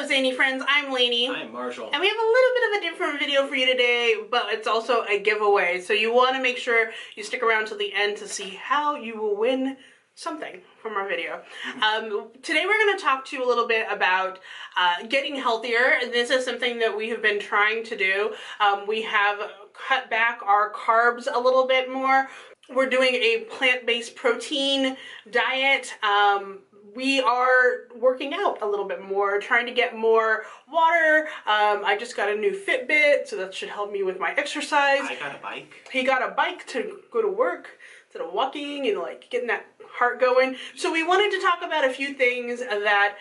Hello Zainey friends, I'm Laney. I'm Marshall. And we have a little bit of a different video for you today, but it's also a giveaway. So you want to make sure you stick around to the end to see how you will win something from our video. Today we're going to talk to you a little bit about getting healthier. This is something that we have been trying to do. We have cut back our carbs a little bit more. We're doing a plant-based protein diet. We are working out a little bit more, trying to get more water. I just got a new Fitbit, so that should help me with my exercise. I got a bike. He got a bike to go to work instead of walking and like getting that heart going. So we wanted to talk about a few things that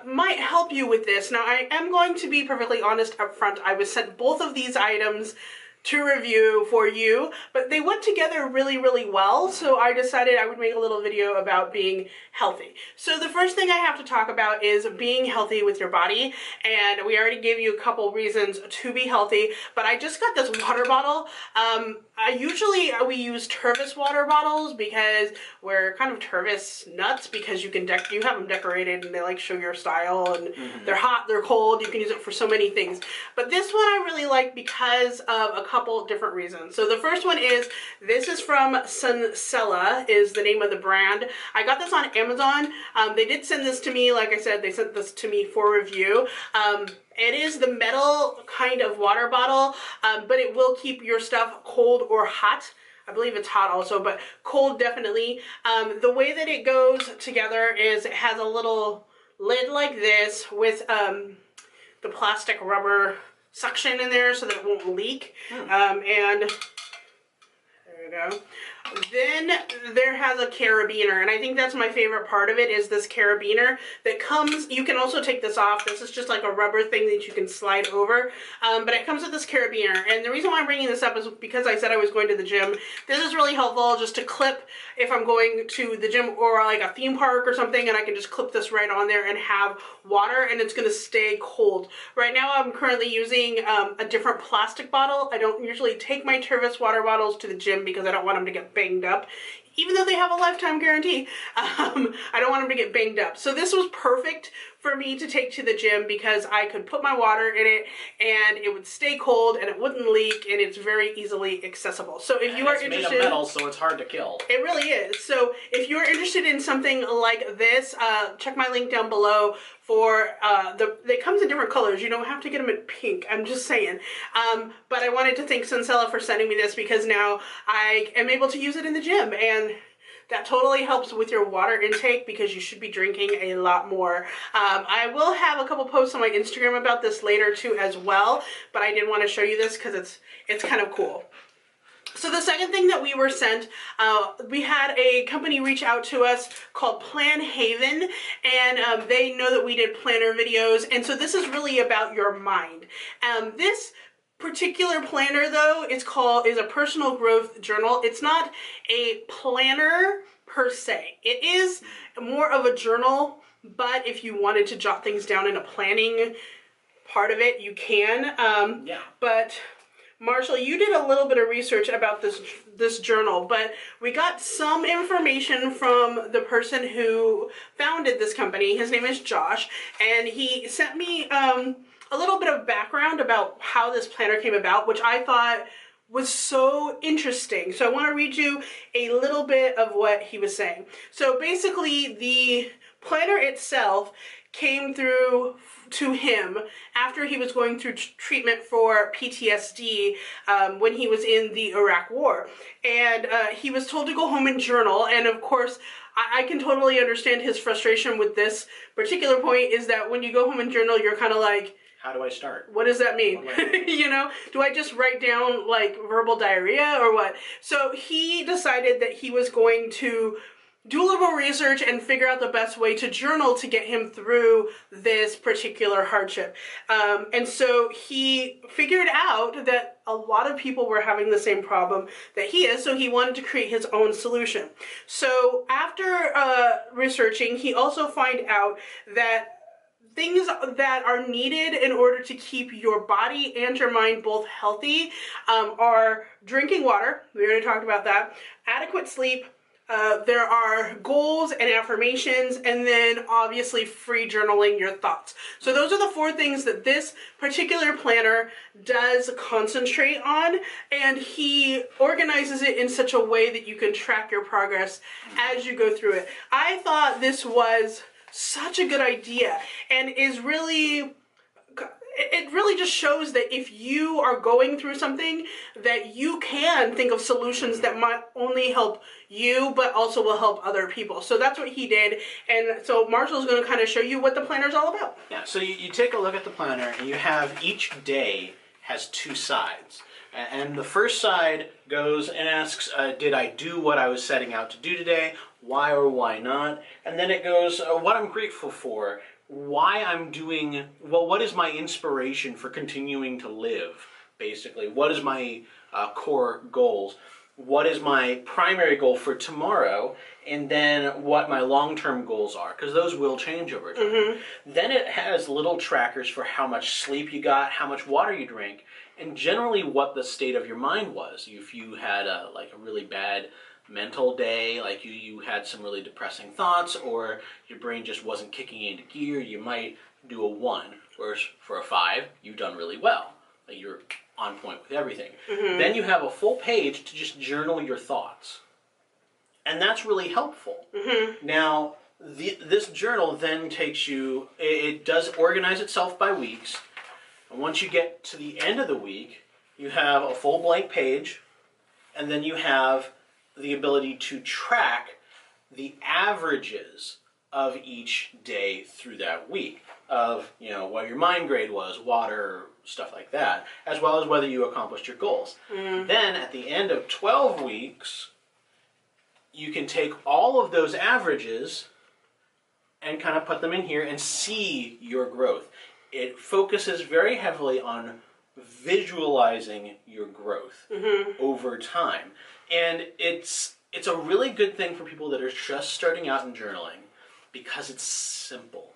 might help you with this. Now, I am going to be perfectly honest up front. I was sent both of these items to review for you, but they went together really, really well, so I decided I would make a little video about being healthy. So the first thing I have to talk about is being healthy with your body, and we already gave you a couple reasons to be healthy, but I just got this water bottle. We use Tervis water bottles because we're kind of Tervis nuts, because you have them decorated and they like show your style, and they're hot, they're cold, you can use it for so many things. But this one I really like because of a couple different reasons. So the first one is, this is from Sunsella is the name of the brand. I got this on Amazon. They did send this to me. Like I said, they sent this to me for review. It is the metal kind of water bottle, but it will keep your stuff cold or hot. I believe it's hot also, but cold definitely. The way that it goes together is it has a little lid like this with the plastic rubber suction in there so that it won't leak. And there you go. Then there has a carabiner, and I think that's my favorite part of it, is this carabiner that comes. You can also take this off. This is just like a rubber thing that you can slide over, but it comes with this carabiner. And the reason why I'm bringing this up is because I said I was going to the gym. This is really helpful just to clip if I'm going to the gym or like a theme park or something, and I can just clip this right on there and have water, and it's going to stay cold. Right now I'm currently using a different plastic bottle. I don't usually take my Tervis water bottles to the gym because I don't want them to get banged up, even though they have a lifetime guarantee. I don't want them to get banged up. So this was perfect for me to take to the gym because I could put my water in it and it would stay cold and it wouldn't leak, and it's very easily accessible. So if you are interested, it's made of metal, so it's hard to kill. It really is. So if you're interested in something like this, check my link down below for it comes in different colors. You don't have to get them in pink, I'm just saying. But I wanted to thank Sunsella for sending me this, because now I am able to use it in the gym, and that totally helps with your water intake because you should be drinking a lot more. I will have a couple posts on my Instagram about this later too as well, but I did want to show you this because it's kind of cool. So the second thing that we were sent, we had a company reach out to us called Plan Haven, and they know that we did planner videos, and so this is really about your mind. This particular planner though is a personal growth journal. It's not a planner per se. It is more of a journal, but if you wanted to jot things down in a planning part of it, you can. Yeah. But Marshall, you did a little bit of research about this journal, but we got some information from the person who founded this company. His name is Josh, and he sent me a little bit of background about how this planner came about, which I thought was so interesting. So I want to read you a little bit of what he was saying. So basically, the planner itself came through to him after he was going through treatment for PTSD when he was in the Iraq War. And he was told to go home and journal. And of course, I can totally understand his frustration with this particular point, is that when you go home and journal, you're kind of like, how do I start? What does that mean? You know, do I just write down like verbal diarrhea or what? So he decided that he was going to do a little more research and figure out the best way to journal to get him through this particular hardship. And so he figured out that a lot of people were having the same problem that he is, so he wanted to create his own solution. So after researching, he also found out that things that are needed in order to keep your body and your mind both healthy are drinking water, we already talked about that, adequate sleep, There are goals and affirmations, and then obviously free journaling your thoughts. So those are the 4 things that this particular planner does concentrate on, and he organizes it in such a way that you can track your progress as you go through it. I thought this was such a good idea, and is really... It really just shows that if you are going through something, that you can think of solutions that might only help you, but also will help other people. So that's what he did. And so Marshall's going to kind of show you what the planner is all about. Yeah, so you take a look at the planner, and you have each day has 2 sides. And the first side goes and asks, did I do what I was setting out to do today? Why or why not? And then it goes, what I'm grateful for. Why I'm doing, well, what is my inspiration for continuing to live, basically? What is my core goals? What is my primary goal for tomorrow? And then what my long-term goals are, because those will change over time. Then it has little trackers for how much sleep you got, how much water you drank, and generally what the state of your mind was. If you had a really bad mental day, like you had some really depressing thoughts, or your brain just wasn't kicking into gear, you might do a 1. Whereas for a 5, you've done really well. Like you're on point with everything. Then you have a full page to just journal your thoughts. And that's really helpful. Now, this journal then takes you, it does organize itself by weeks. And once you get to the end of the week, you have a full blank page, and then you have the ability to track the averages of each day through that week of, what your mind grade was, water, stuff like that, as well as whether you accomplished your goals. Then at the end of 12 weeks, you can take all of those averages and kind of put them in here and see your growth. It focuses very heavily on visualizing your growth over time. And it's a really good thing for people that are just starting out in journaling because it's simple.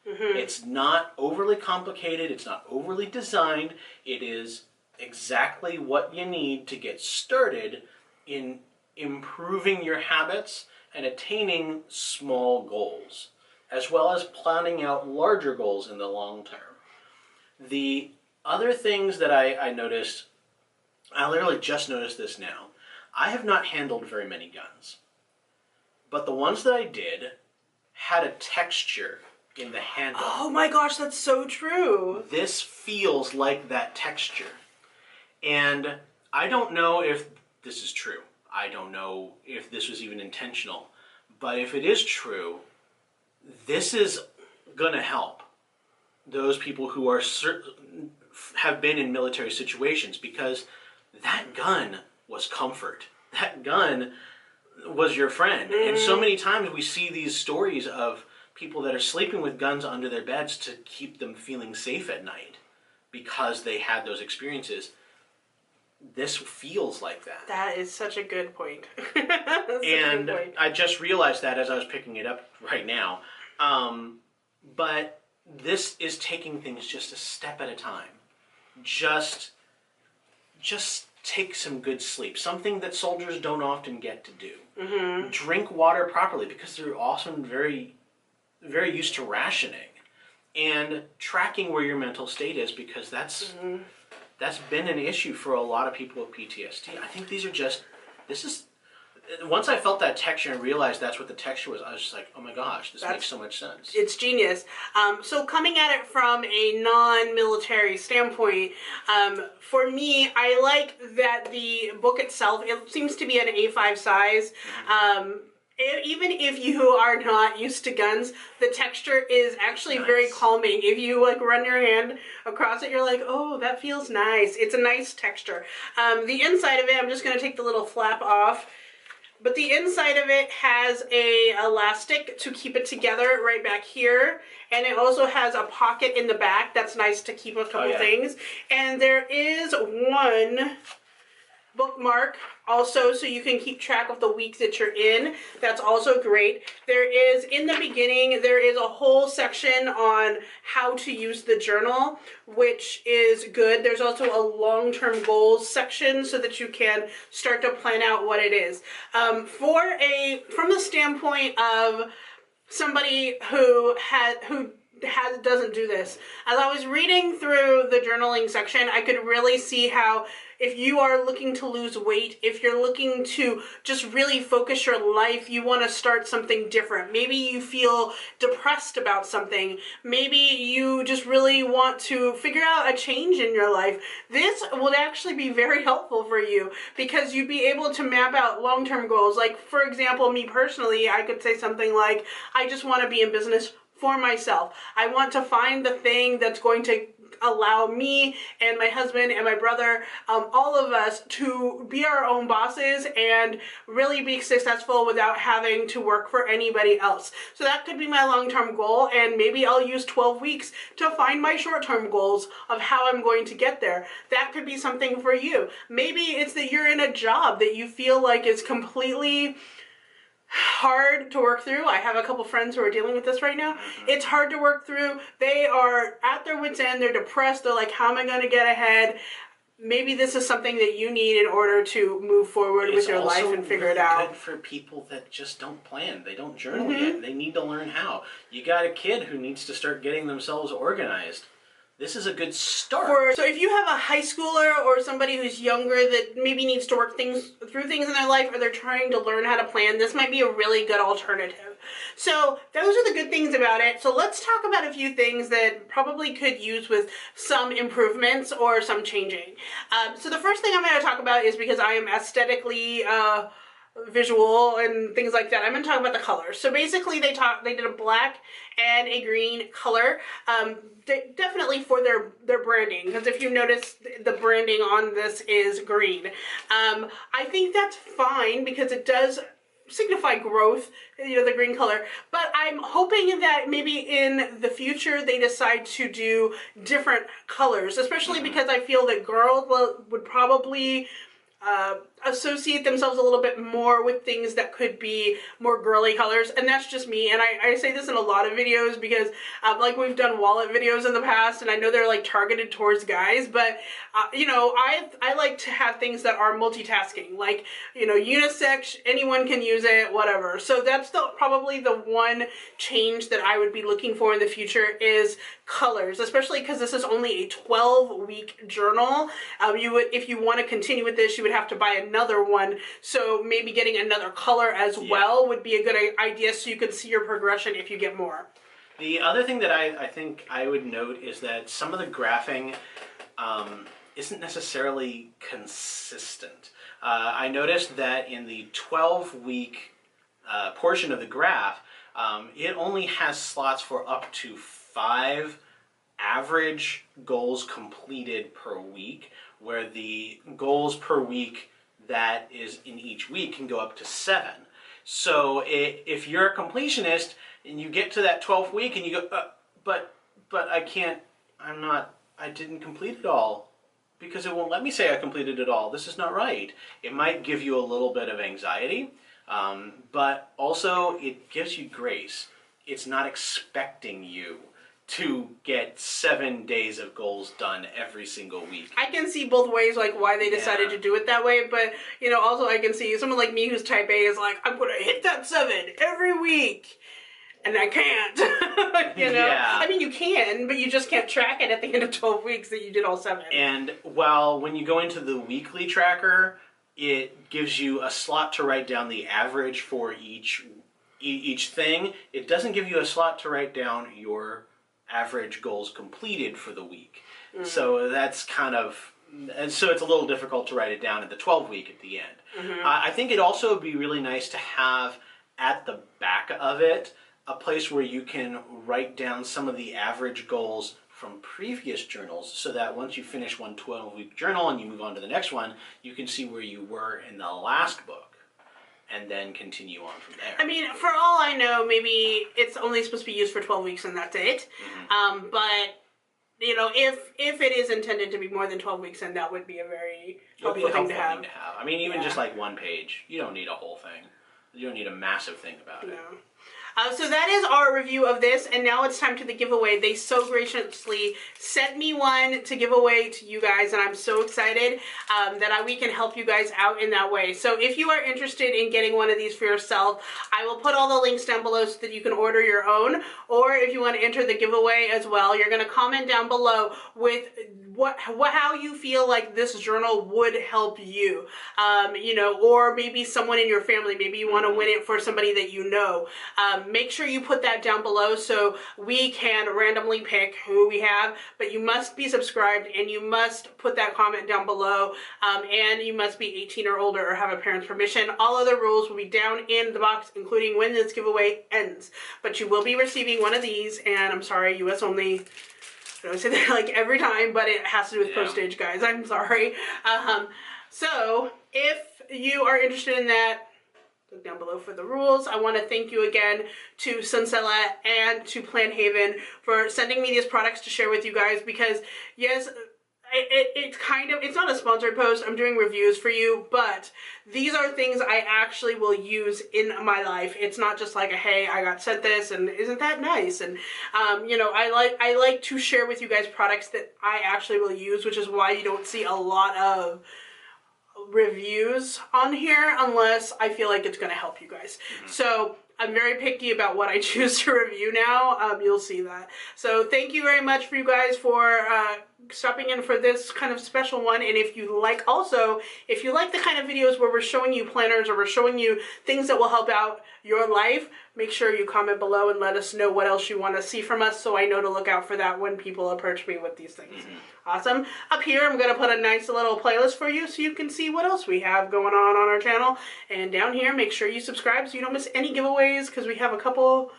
It's not overly complicated. It's not overly designed. It is exactly what you need to get started in improving your habits and attaining small goals, as well as planning out larger goals in the long term. The other things that I noticed, I literally just noticed this now, I have not handled very many guns, but the ones that I did had a texture in the handle. Oh my gosh, that's so true. This feels like that texture. And I don't know if this is true. I don't know if this was even intentional. But if it is true, this is going to help those people who are have been in military situations, because that gun was comfort. That gun was your friend. And so many times we see these stories of people that are sleeping with guns under their beds to keep them feeling safe at night because they had those experiences. This feels like that. That is such a good point. And I just realized that as I was picking it up right now. But this is taking things just a step at a time. Just take some good sleep. Something that soldiers don't often get to do. Drink water properly, because they're often very, very used to rationing. And tracking where your mental state is, because that's been an issue for a lot of people with PTSD. I think these are just, once I felt that texture and realized that's what the texture was, I was just like, oh my gosh, this makes so much sense. It's genius. So coming at it from a non-military standpoint, for me, I like that the book itself, it seems to be an A5 size. Even if you are not used to guns, the texture is actually very calming. If you run your hand across it, you're like, oh, that feels nice. It's a nice texture. The inside of it, I'm just going to take the little flap off. But the inside of it has a elastic to keep it together right back here. And it also has a pocket in the back that's nice to keep a couple things. And there is one bookmark also, so you can keep track of the week that you're in. That's also great. There is, in the beginning, there is a whole section on how to use the journal, which is good. There's also a long-term goals section so that you can start to plan out what it is. From the standpoint of somebody who doesn't do this. As I was reading through the journaling section, I could really see how if you are looking to lose weight, if you're looking to just really focus your life, you want to start something different. Maybe you feel depressed about something. Maybe you just really want to figure out a change in your life. This would actually be very helpful for you because you'd be able to map out long-term goals. Like, for example, me personally, I could say something like, I just want to be in business for myself. I want to find the thing that's going to allow me and my husband and my brother, all of us, to be our own bosses and really be successful without having to work for anybody else. So that could be my long-term goal, and maybe I'll use 12 weeks to find my short-term goals of how I'm going to get there. That could be something for you. Maybe it's that you're in a job that you feel like is completely hard to work through. I have a couple friends who are dealing with this right now. It's hard to work through. They are at their wits' end. They're depressed. They're like, how am I going to get ahead? Maybe this is something that you need in order to move forward with your life and figure it out. It's good for people that just don't plan. They don't journal yet. They need to learn how. You got a kid who needs to start getting themselves organized. This is a good start. So if you have a high schooler or somebody who's younger that maybe needs to work through things in their life, or they're trying to learn how to plan, this might be a really good alternative. So those are the good things about it. So let's talk about a few things that probably could use with some improvements or some changing. So the first thing I'm going to talk about is, because I am aesthetically visual and things like that, I'm going to talk about the colors. So basically they did a black and a green color, definitely for their branding, because if you notice, the branding on this is green. I think that's fine because it does signify growth, the green color, but I'm hoping that maybe in the future they decide to do different colors, especially because I feel that girls would probably associate themselves a little bit more with things that could be more girly colors, and that's just me. And I say this in a lot of videos because like we've done wallet videos in the past, and I know they're like targeted towards guys, but I like to have things that are multitasking, like unisex, anyone can use it, whatever. So that's probably the one change that I would be looking for in the future is colors, especially because this is only a 12-week journal. If you want to continue with this, you would have to buy another one, so maybe getting another color as well would be a good idea, so you can see your progression if you get more. The other thing that I think I would note is that some of the graphing isn't necessarily consistent. I noticed that in the 12-week portion of the graph, it only has slots for up to 5 average goals completed per week, where the goals per week that is in each week can go up to 7. So if you're a completionist and you get to that 12th week and you go, but I didn't complete it all because it won't let me say I completed it all. This is not right. It might give you a little bit of anxiety, but also it gives you grace. It's not expecting you to get 7 days of goals done every single week. I can see both ways, like why they decided to do it that way, but also I can see someone like me who's type A is like, I'm gonna hit that 7 every week, and I can't. I mean, you can, but you just can't track it at the end of 12 weeks that you did all 7. And when you go into the weekly tracker, it gives you a slot to write down the average for each thing. It doesn't give you a slot to write down your average goals completed for the week. So that's and so it's a little difficult to write it down at the 12 week at the end. I think it'd also be really nice to have at the back of it a place where you can write down some of the average goals from previous journals, so that once you finish one 12-week journal and you move on to the next one, you can see where you were in the last book and then continue on from there. I mean, for all I know, maybe it's only supposed to be used for 12 weeks and that's it. But you know, if it is intended to be more than 12 weeks, then that would be a very helpful thing to have. I mean, even just like one page. You don't need a whole thing. You don't need a massive thing about it. No. So that is our review of this, and now it's time to the giveaway. They so graciously sent me one to give away to you guys, and I'm so excited that we can help you guys out in that way. So if you are interested in getting one of these for yourself, I will put all the links down below so that you can order your own, or if you want to enter the giveaway as well, you're going to comment down below with how you feel like this journal would help you, you know, or maybe someone in your family, maybe you want to win it for somebody that you know. Make sure you put that down below so we can randomly pick who we have, but you must be subscribed and you must put that comment down below, and you must be 18 or older or have a parent's permission. All other rules will be down in the box, including when this giveaway ends. But you will be receiving one of these, and I'm sorry, US only. I don't say that like every time, but it has to do with postage, guys. I'm sorry. So if you are interested in that, look down below for the rules. I want to thank you again to Sunsella and to Plan Haven for sending me these products to share with you guys, because yes, it's not a sponsored post. I'm doing reviews for you, but these are things I actually will use in my life. It's not just like a, hey, I got sent this and isn't that nice? And you know, I like to share with you guys products that I actually will use, which is why you don't see a lot of reviews on here unless I feel like it's going to help you guys. So I'm very picky about what I choose to review now. You'll see that. So thank you very much for you guys for stopping in for this kind of special one. And if you like the kind of videos where we're showing you planners or we're showing you things that will help out your life, make sure you comment below and let us know what else you want to see from us, so I know to look out for that when people approach me with these things. Awesome. Up here, I'm going to put a nice little playlist for you so you can see what else we have going on our channel. And down here, make sure you subscribe so you don't miss any giveaways, because we have a couple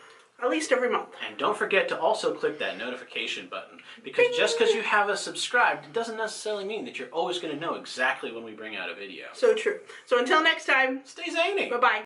at least every month. And don't forget to also click that notification button, because just because you have us subscribed, it doesn't necessarily mean that you're always going to know exactly when we bring out a video. So true. So until next time, stay zany. Bye-bye.